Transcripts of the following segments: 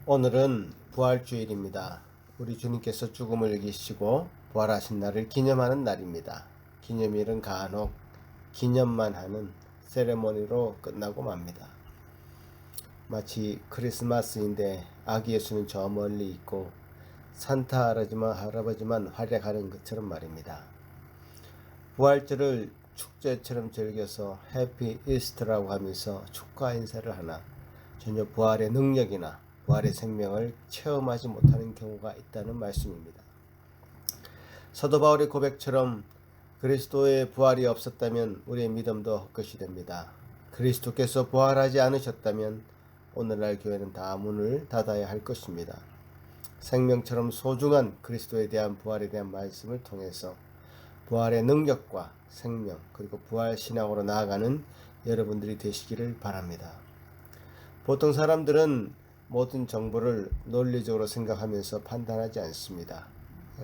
오늘은 부활주일입니다. 우리 주님께서 죽음을 이기시고 부활하신 날을 기념하는 날입니다. 기념일은 간혹 기념만 하는 세레모니로 끝나고 맙니다. 마치 크리스마스인데 아기 예수는 저 멀리 있고 산타 할아버지만 활약하는 것처럼 말입니다. 부활절을 축제처럼 즐겨서 해피 이스터라고 하면서 축하 인사를 하나 전혀 부활의 능력이나 부활의 생명을 체험하지 못하는 경우가 있다는 말씀입니다. 사도 바울의 고백처럼 그리스도의 부활이 없었다면 우리의 믿음도 헛것이 됩니다. 그리스도께서 부활하지 않으셨다면 오늘날 교회는 다 문을 닫아야 할 것입니다. 생명처럼 소중한 그리스도에 대한 부활에 대한 말씀을 통해서 부활의 능력과 생명 그리고 부활 신앙으로 나아가는 여러분들이 되시기를 바랍니다. 보통 사람들은 모든 정보를 논리적으로 생각하면서 판단하지 않습니다.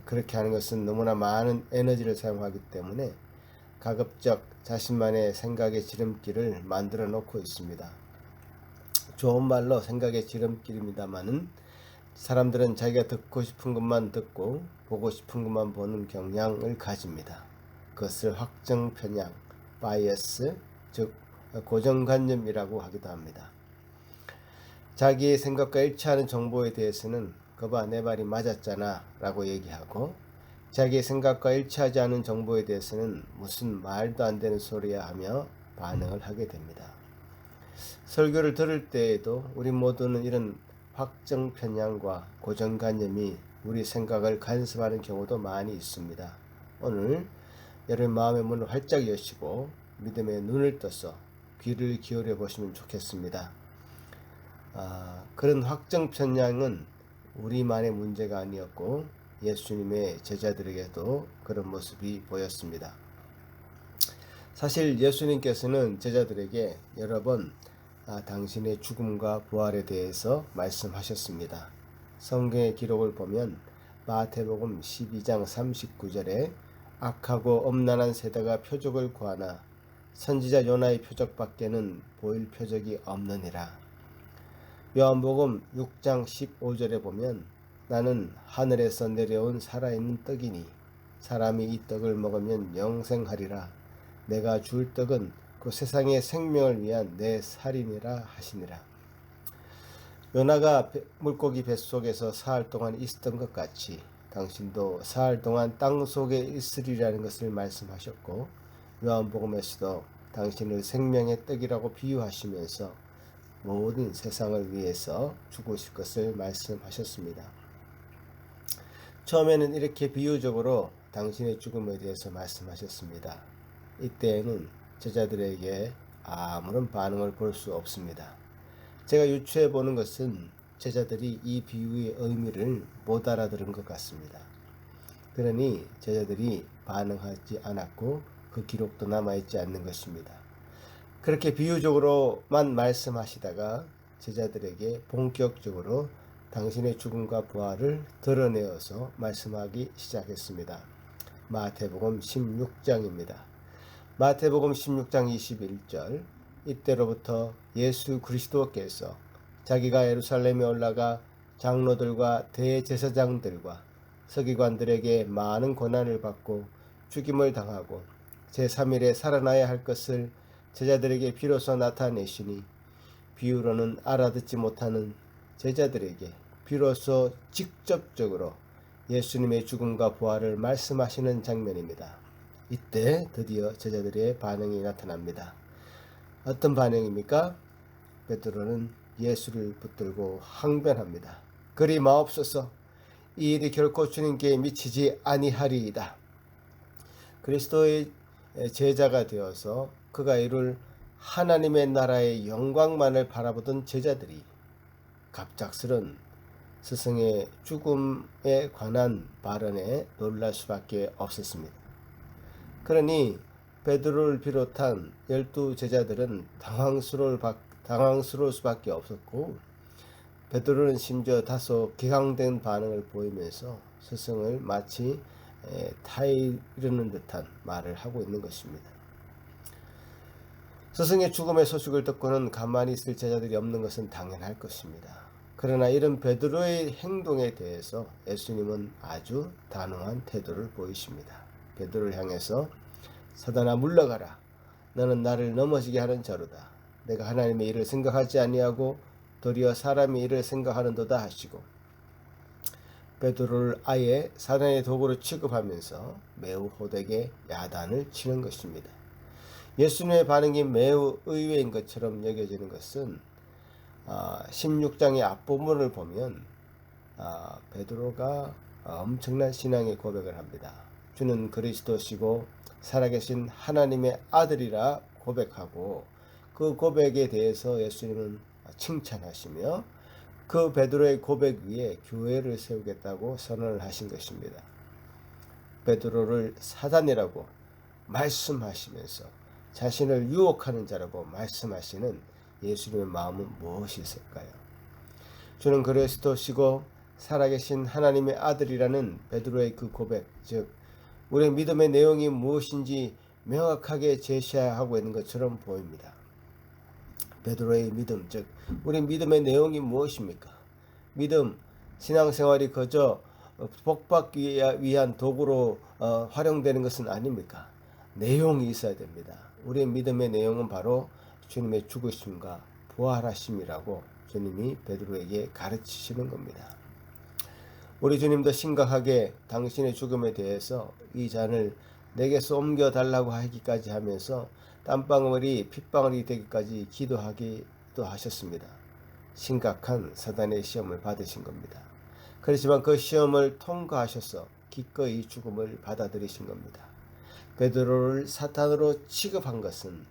그렇게 하는 것은 너무나 많은 에너지를 사용하기 때문에 가급적 자신만의 생각의 지름길을 만들어 놓고 있습니다. 좋은 말로 생각의 지름길입니다마는 사람들은 자기가 듣고 싶은 것만 듣고 보고 싶은 것만 보는 경향을 가집니다. 그것을 확정 편향, 바이어스, 즉 고정관념이라고 하기도 합니다. 자기의 생각과 일치하는 정보에 대해서는 거봐 내 말이 맞았잖아 라고 얘기하고 자기의 생각과 일치하지 않은 정보에 대해서는 무슨 말도 안 되는 소리야 하며 반응을 하게 됩니다. 설교를 들을 때에도 우리 모두는 이런 확정 편향과 고정관념이 우리 생각을 간섭하는 경우도 많이 있습니다. 오늘 여러분 마음의 문을 활짝 여시고 믿음의 눈을 떠서 귀를 기울여 보시면 좋겠습니다. 그런 확정 편향은 우리만의 문제가 아니었고 예수님의 제자들에게도 그런 모습이 보였습니다. 사실 예수님께서는 제자들에게 여러 번 당신의 죽음과 부활에 대해서 말씀하셨습니다. 성경의 기록을 보면 마태복음 12장 39절에 악하고 엄난한 세대가 표적을 구하나 선지자 요나의 표적밖에는 보일 표적이 없느니라. 요한복음 6장 15절에 보면 나는 하늘에서 내려온 살아있는 떡이니 사람이 이 떡을 먹으면 영생하리라. 내가 줄 떡은 그 세상의 생명을 위한 내 살이니라 하시니라. 요나가 물고기 뱃속에서 사흘 동안 있었던 것 같이 당신도 사흘 동안 땅속에 있으리라는 것을 말씀하셨고 요한복음에서도 당신을 생명의 떡이라고 비유하시면서 모든 세상을 위해서 죽으실 것을 말씀하셨습니다. 처음에는 이렇게 비유적으로 당신의 죽음에 대해서 말씀하셨습니다. 이때에는 제자들에게 아무런 반응을 볼 수 없습니다. 제가 유추해 보는 것은 제자들이 이 비유의 의미를 못 알아들은 것 같습니다. 그러니 제자들이 반응하지 않았고 그 기록도 남아있지 않는 것입니다. 그렇게 비유적으로만 말씀하시다가 제자들에게 본격적으로 당신의 죽음과 부활을 드러내어서 말씀하기 시작했습니다. 마태복음 16장입니다. 마태복음 16장 21절 이때로부터 예수 그리스도께서 자기가 예루살렘에 올라가 장로들과 대제사장들과 서기관들에게 많은 고난을 받고 죽임을 당하고 제3일에 살아나야 할 것을 제자들에게 비로소 나타내시니 비유로는 알아듣지 못하는 제자들에게 비로소 직접적으로 예수님의 죽음과 부활을 말씀하시는 장면입니다. 이때 드디어 제자들의 반응이 나타납니다. 어떤 반응입니까? 베드로는 예수를 붙들고 항변합니다. 그리 마옵소서. 이 일이 결코 주님께 미치지 아니하리이다. 그리스도의 제자가 되어서 그가 이룰 하나님의 나라의 영광만을 바라보던 제자들이 갑작스런 스승의 죽음에 관한 발언에 놀랄 수밖에 없었습니다. 그러니 베드로를 비롯한 12제자들은 당황스러울 수밖에 없었고, 베드로는 심지어 다소 격앙된 반응을 보이면서 스승을 마치 타이르는 듯한 말을 하고 있는 것입니다. 스승의 죽음의 소식을 듣고는 가만히 있을 제자들이 없는 것은 당연할 것입니다. 그러나 이런 베드로의 행동에 대해서 예수님은 아주 단호한 태도를 보이십니다. 베드로를 향해서 사단아 물러가라. 너는 나를 넘어지게 하는 자로다. 내가 하나님의 일을 생각하지 아니하고 도리어 사람의 일을 생각하는도다 하시고, 베드로를 아예 사단의 도구로 취급하면서 매우 호되게 야단을 치는 것입니다. 예수님의 반응이 매우 의외인 것처럼 여겨지는 것은 16장의 앞부분을 보면 베드로가 엄청난 신앙의 고백을 합니다. 주는 그리스도시고 살아계신 하나님의 아들이라 고백하고, 그 고백에 대해서 예수님은 칭찬하시며 그 베드로의 고백 위에 교회를 세우겠다고 선언을 하신 것입니다. 베드로를 사단이라고 말씀하시면서 자신을 유혹하는 자라고 말씀하시는 예수님의 마음은 무엇이 있을까요? 주는 그리스도시고 살아계신 하나님의 아들이라는 베드로의 그 고백, 즉 우리의 믿음의 내용이 무엇인지 명확하게 제시하고 있는 것처럼 보입니다. 베드로의 믿음, 즉 우리 믿음의 내용이 무엇입니까? 믿음, 신앙생활이 그저 복받기 위한 도구로 활용되는 것은 아닙니까? 내용이 있어야 됩니다. 우리의 믿음의 내용은 바로 주님의 죽으심과 부활하심이라고 주님이 베드로에게 가르치시는 겁니다. 우리 주님도 심각하게 당신의 죽음에 대해서 이 잔을 내게서 옮겨달라고 하기까지 하면서 땀방울이 핏방울이 되기까지 기도하기도 하셨습니다. 심각한 사단의 시험을 받으신 겁니다. 그렇지만 그 시험을 통과하셔서 기꺼이 죽음을 받아들이신 겁니다. 베드로를 사탄으로 취급한 것은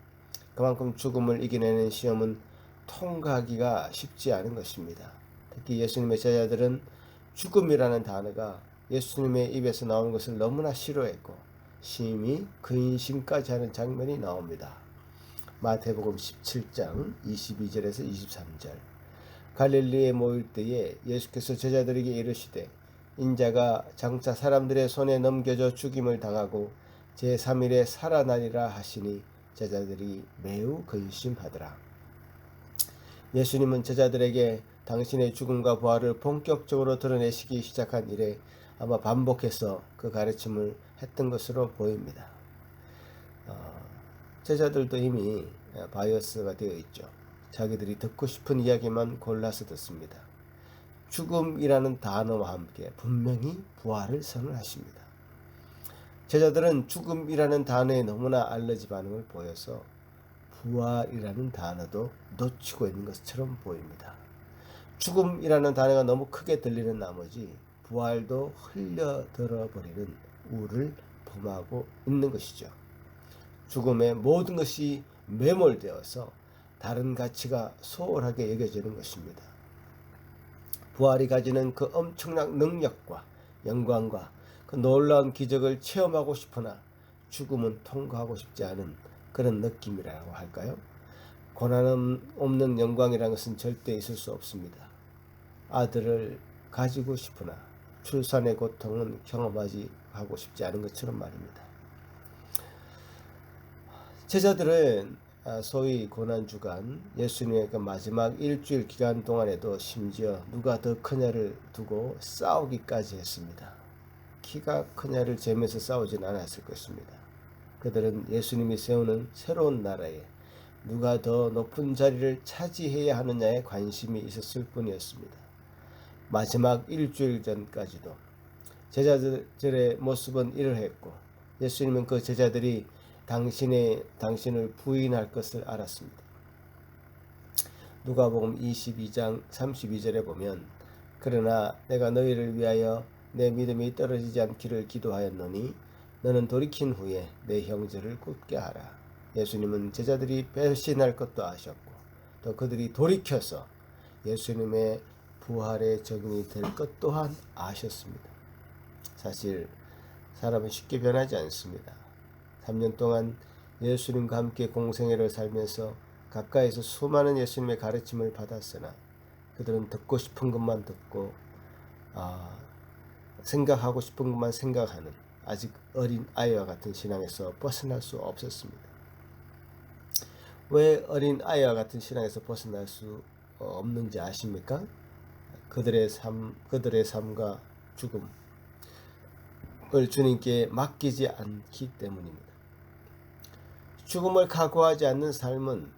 그만큼 죽음을 이겨내는 시험은 통과하기가 쉽지 않은 것입니다. 특히 예수님의 제자들은 죽음이라는 단어가 예수님의 입에서 나오는 것을 너무나 싫어했고 심히 근심까지 하는 장면이 나옵니다. 마태복음 17장 22절에서 23절. 갈릴리에 모일 때에 예수께서 제자들에게 이르시되 인자가 장차 사람들의 손에 넘겨져 죽임을 당하고 제3일에 살아나리라 하시니 제자들이 매우 근심하더라. 예수님은 제자들에게 당신의 죽음과 부활을 본격적으로 드러내시기 시작한 이래 아마 반복해서 그 가르침을 했던 것으로 보입니다. 제자들도 이미 바이어스가 되어 있죠. 자기들이 듣고 싶은 이야기만 골라서 듣습니다. 죽음이라는 단어와 함께 분명히 부활을 선언하십니다. 제자들은 죽음이라는 단어에 너무나 알러지 반응을 보여서 부활이라는 단어도 놓치고 있는 것처럼 보입니다. 죽음이라는 단어가 너무 크게 들리는 나머지 부활도 흘려들어버리는 우를 범하고 있는 것이죠. 죽음에 모든 것이 매몰되어서 다른 가치가 소홀하게 여겨지는 것입니다. 부활이 가지는 그 엄청난 능력과 영광과 그 놀라운 기적을 체험하고 싶으나 죽음은 통과하고 싶지 않은 그런 느낌이라고 할까요? 고난 없는 영광이라는 것은 절대 있을 수 없습니다. 아들을 가지고 싶으나 출산의 고통은 경험하고 싶지 않은 것처럼 말입니다. 제자들은 소위 고난주간 예수님의 그 마지막 일주일 기간 동안에도 심지어 누가 더 크냐를 두고 싸우기까지 했습니다. 키가 크냐를 재면서 싸우진 않았을 것입니다. 그들은 예수님이 세우는 새로운 나라에 누가 더 높은 자리를 차지해야 하느냐에 관심이 있었을 뿐이었습니다. 마지막 일주일 전까지도 제자들의 모습은 이러했고 예수님은 그 제자들이 당신을 부인할 것을 알았습니다. 누가복음 22장 32절에 보면 그러나 내가 너희를 위하여 내 믿음이 떨어지지 않기를 기도하였노니 너는 돌이킨 후에 내 형제를 굳게 하라. 예수님은 제자들이 배신할 것도 아셨고 또 그들이 돌이켜서 예수님의 부활의 적용이 될 것 또한 아셨습니다. 사실 사람은 쉽게 변하지 않습니다. 3년 동안 예수님과 함께 공생애를 살면서 가까이서 수많은 예수님의 가르침을 받았으나 그들은 듣고 싶은 것만 듣고 생각하고 싶은 것만 생각하는 아직 어린 아이와 같은 신앙에서 벗어날 수 없었습니다. 왜 어린 아이와 같은 신앙에서 벗어날 수 없는지 아십니까? 그들의 삶과 죽음을 주님께 맡기지 않기 때문입니다. 죽음을 각오하지 않는 삶은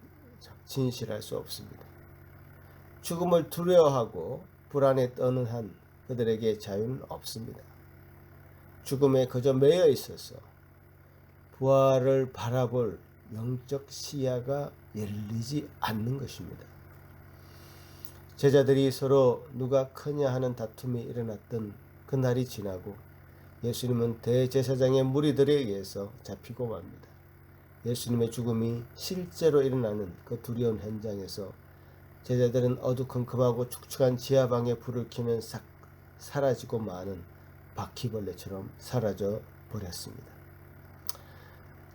진실할 수 없습니다. 죽음을 두려워하고 불안에 떠는 한 그들에게 자유는 없습니다. 죽음에 그저 매여 있어서 부활을 바라볼 영적 시야가 열리지 않는 것입니다. 제자들이 서로 누가 크냐 하는 다툼이 일어났던 그날이 지나고 예수님은 대제사장의 무리들에 의해서 잡히고 맙니다. 예수님의 죽음이 실제로 일어나는 그 두려운 현장에서 제자들은 어두컴컴하고 축축한 지하방에 불을 켜면 싹 사라지고 마는 바퀴벌레처럼 사라져 버렸습니다.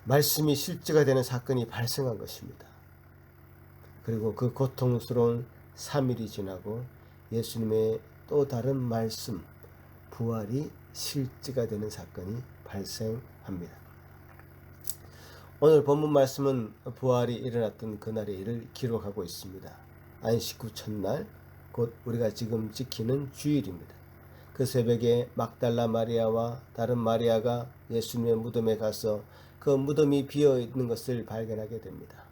말씀이 실제가 되는 사건이 발생한 것입니다. 그리고 그 고통스러운 3일이 지나고 예수님의 또 다른 말씀, 부활이 실제가 되는 사건이 발생합니다. 오늘 본문 말씀은 부활이 일어났던 그날의 일을 기록하고 있습니다. 안식 후 첫날, 곧 우리가 지금 지키는 주일입니다. 그 새벽에 막달라 마리아와 다른 마리아가 예수님의 무덤에 가서 그 무덤이 비어 있는 것을 발견하게 됩니다.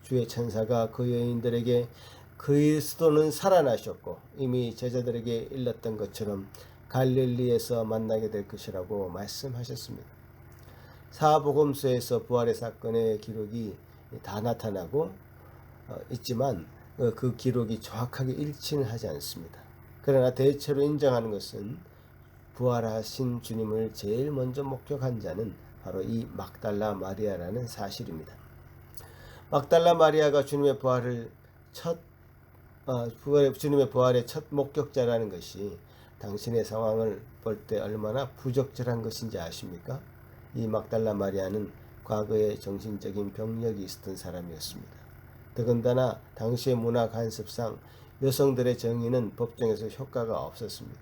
주의 천사가 그 여인들에게 그리스도는 살아나셨고 이미 제자들에게 일렀던 것처럼 갈릴리에서 만나게 될 것이라고 말씀하셨습니다. 사복음서에서 부활의 사건의 기록이 다 나타나고 있지만 그 기록이 정확하게 일치는 하지 않습니다. 그러나 대체로 인정하는 것은 부활하신 주님을 제일 먼저 목격한 자는 바로 이 막달라 마리아라는 사실입니다. 막달라 마리아가 주님의 부활의 첫 목격자라는 것이 당신의 상황을 볼 때 얼마나 부적절한 것인지 아십니까? 이 막달라 마리아는 과거에 정신적인 병력이 있었던 사람이었습니다. 더군다나 당시의 문화 관습상 여성들의 정의는 법정에서 효과가 없었습니다.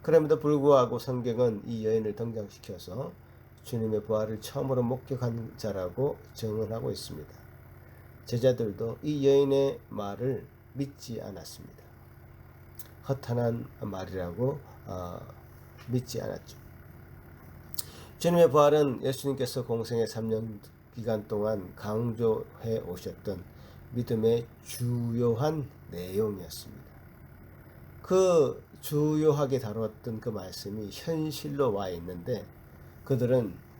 그럼에도 불구하고 성경은 이 여인을 등장시켜서 주님의 부활을 처음으로 목격한 자라고 증언하고 있습니다. 제자들도 이 여인의 말을 믿지 않았습니다. 허탄한 말이라고 믿지 않았죠. 주님의 부활은 예수님께서 공생의 3년 기간 동안 강조해 오셨던 믿음의 주요한 내용이었습니다. 그 주요하게 다루었던 그 말씀이 현실로 와 있는데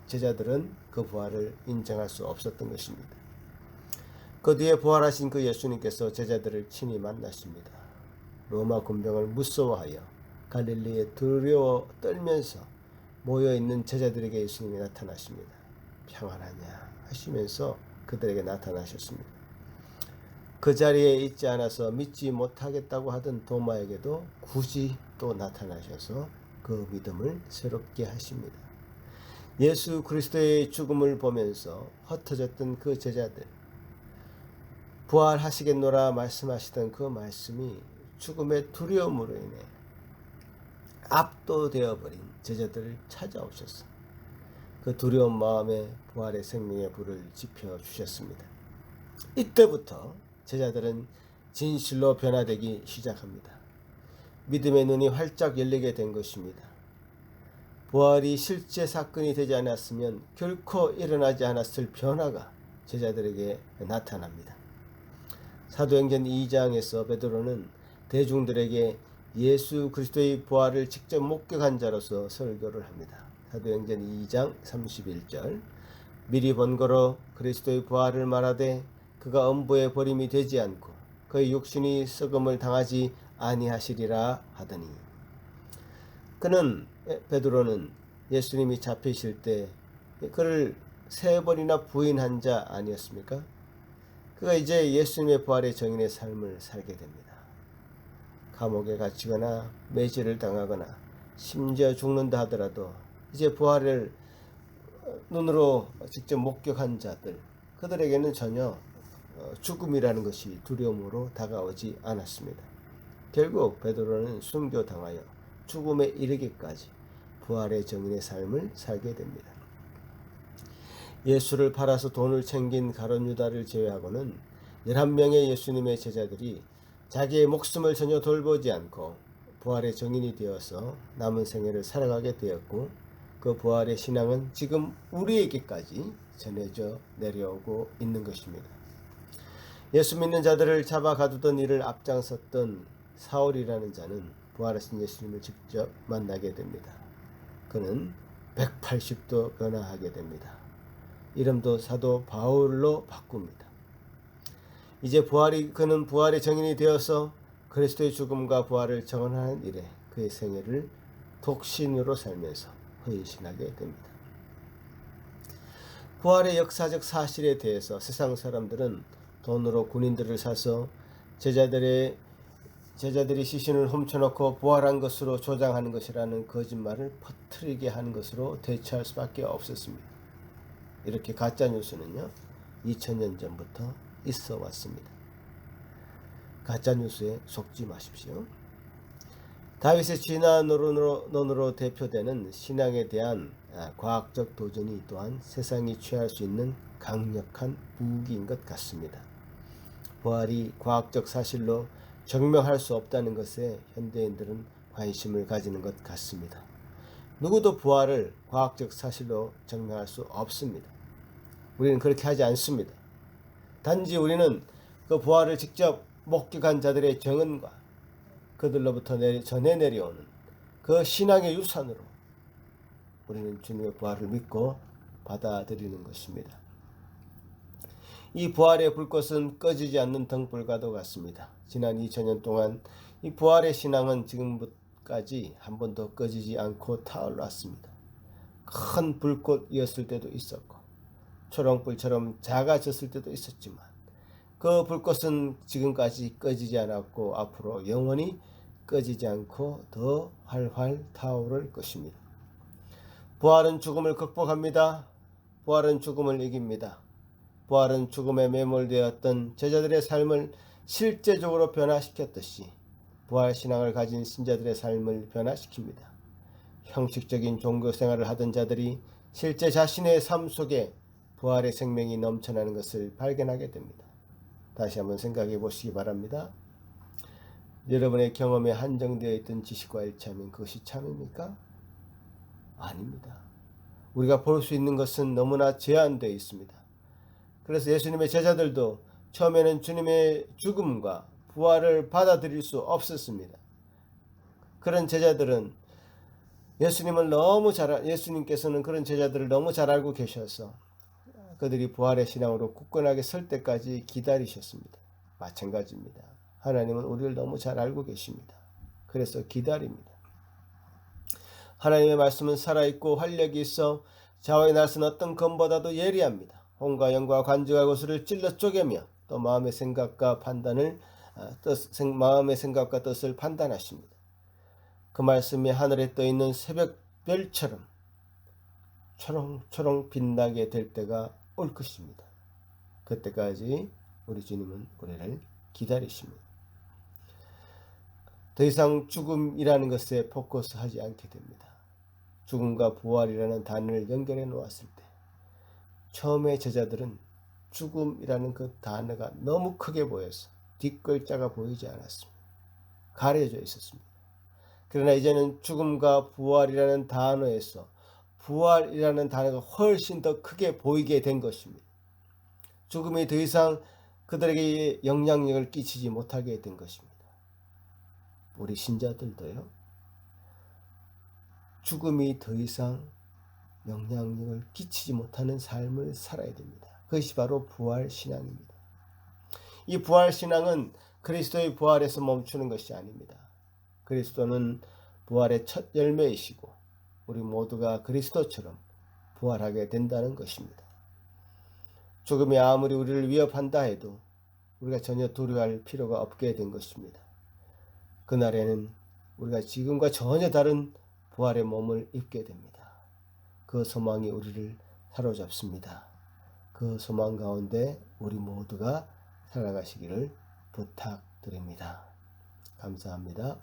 제자들은 그 부활을 인정할 수 없었던 것입니다. 그 뒤에 부활하신 그 예수님께서 제자들을 친히 만나십니다. 로마 군병을 무서워하여 갈릴리에 두려워 떨면서 모여있는 제자들에게 예수님이 나타나십니다. 평안하냐 하시면서 그들에게 나타나셨습니다. 그 자리에 있지 않아서 믿지 못하겠다고 하던 도마에게도 굳이 또 나타나셔서 그 믿음을 새롭게 하십니다. 예수 그리스도의 죽음을 보면서 흩어졌던 그 제자들, 부활하시겠노라 말씀하시던 그 말씀이 죽음의 두려움으로 인해 압도되어 버린 제자들을 찾아오셔서 그 두려운 마음에 부활의 생명의 불을 지펴주셨습니다. 이때부터 제자들은 진실로 변화되기 시작합니다. 믿음의 눈이 활짝 열리게 된 것입니다. 부활이 실제 사건이 되지 않았으면 결코 일어나지 않았을 변화가 제자들에게 나타납니다. 사도행전 2장에서 베드로는 대중들에게 예수 그리스도의 부활을 직접 목격한 자로서 설교를 합니다. 사도행전 2장 31절 미리 번거로 그리스도의 부활을 말하되 그가 음부에 버림이 되지 않고 그의 육신이 썩음을 당하지 아니하시리라 하더니 베드로는 예수님이 잡히실 때 그를 3번이나 부인한 자 아니었습니까? 그가 이제 예수님의 부활의 정인의 삶을 살게 됩니다. 감옥에 갇히거나 매질을 당하거나 심지어 죽는다 하더라도 이제 부활을 눈으로 직접 목격한 자들, 그들에게는 전혀 죽음이라는 것이 두려움으로 다가오지 않았습니다. 결국 베드로는 순교당하여 죽음에 이르기까지 부활의 정인의 삶을 살게 됩니다. 예수를 팔아서 돈을 챙긴 가룟 유다를 제외하고는 11명의 예수님의 제자들이 자기의 목숨을 전혀 돌보지 않고 부활의 정인이 되어서 남은 생애를 살아가게 되었고, 그 부활의 신앙은 지금 우리에게까지 전해져 내려오고 있는 것입니다. 예수 믿는 자들을 잡아 가두던 일을 앞장섰던 사울이라는 자는 부활하신 예수님을 직접 만나게 됩니다. 그는 180도 변화하게 됩니다. 이름도 사도 바울로 바꿉니다. 이제 그는 부활의 정인이 되어서 그리스도의 죽음과 부활을 정언하는 일에 그의 생애를 독신으로 살면서 헌신하게 됩니다. 부활의 역사적 사실에 대해서 세상 사람들은 돈으로 군인들을 사서 제자들이 시신을 훔쳐놓고 부활한 것으로 조장하는 것이라는 거짓말을 퍼뜨리게 하는 것으로 대처할 수밖에 없었습니다. 이렇게 가짜뉴스는요, 2000년 전부터 있어 왔습니다. 가짜뉴스에 속지 마십시오. 다윗의 진화론으로 대표되는 신앙에 대한 과학적 도전이 또한 세상이 취할 수 있는 강력한 무기인 것 같습니다. 부활이 과학적 사실로 증명할 수 없다는 것에 현대인들은 관심을 가지는 것 같습니다. 누구도 부활을 과학적 사실로 증명할 수 없습니다. 우리는 그렇게 하지 않습니다. 단지 우리는 그 부활을 직접 목격한 자들의 증언과 그들로부터 전해 내려오는 그 신앙의 유산으로 우리는 주님의 부활을 믿고 받아들이는 것입니다. 이 부활의 불꽃은 꺼지지 않는 등불과도 같습니다. 지난 2000년 동안 이 부활의 신앙은 지금까지 한 번도 꺼지지 않고 타올랐습니다. 큰 불꽃이었을 때도 있었고 초롱불처럼 작아졌을 때도 있었지만 그 불꽃은 지금까지 꺼지지 않았고 앞으로 영원히 꺼지지 않고 더 활활 타오를 것입니다. 부활은 죽음을 극복합니다. 부활은 죽음을 이깁니다. 부활은 죽음에 매몰되었던 제자들의 삶을 실제적으로 변화시켰듯이 부활신앙을 가진 신자들의 삶을 변화시킵니다. 형식적인 종교생활을 하던 자들이 실제 자신의 삶 속에 부활의 생명이 넘쳐나는 것을 발견하게 됩니다. 다시 한번 생각해 보시기 바랍니다. 여러분의 경험에 한정되어 있던 지식과 일치하면 그것이 참입니까? 아닙니다. 우리가 볼 수 있는 것은 너무나 제한되어 있습니다. 그래서 예수님의 제자들도 처음에는 주님의 죽음과 부활을 받아들일 수 없었습니다. 그런 제자들은 예수님께서는 그런 제자들을 너무 잘 알고 계셔서 그들이 부활의 신앙으로 굳건하게 설 때까지 기다리셨습니다. 마찬가지입니다. 하나님은 우리를 너무 잘 알고 계십니다. 그래서 기다립니다. 하나님의 말씀은 살아있고 활력이 있어 자와의 낯은 어떤 검보다도 예리합니다. 혼과 영과 관절과 고수를 찔러 쪼개며 또 마음의 생각과 뜻을 판단하십니다. 그 말씀이 하늘에 떠있는 새벽별처럼 초롱초롱 빛나게 될 때가 올 것입니다. 그때까지 우리 주님은 우리를 기다리십니다. 더 이상 죽음이라는 것에 포커스하지 않게 됩니다. 죽음과 부활이라는 단어를 연결해 놓았을 때 처음에 제자들은 죽음이라는 그 단어가 너무 크게 보여서 뒷글자가 보이지 않았습니다. 가려져 있었습니다. 그러나 이제는 죽음과 부활이라는 단어에서 부활이라는 단어가 훨씬 더 크게 보이게 된 것입니다. 죽음이 더 이상 그들에게 영향력을 끼치지 못하게 된 것입니다. 우리 신자들도요, 죽음이 더 이상 영향력을 끼치지 못하는 삶을 살아야 됩니다. 그것이 바로 부활신앙입니다. 이 부활신앙은 그리스도의 부활에서 멈추는 것이 아닙니다. 그리스도는 부활의 첫 열매이시고 우리 모두가 그리스도처럼 부활하게 된다는 것입니다. 죽음이 아무리 우리를 위협한다 해도 우리가 전혀 두려워할 필요가 없게 된 것입니다. 그날에는 우리가 지금과 전혀 다른 부활의 몸을 입게 됩니다. 그 소망이 우리를 사로잡습니다. 그 소망 가운데 우리 모두가 살아가시기를 부탁드립니다. 감사합니다.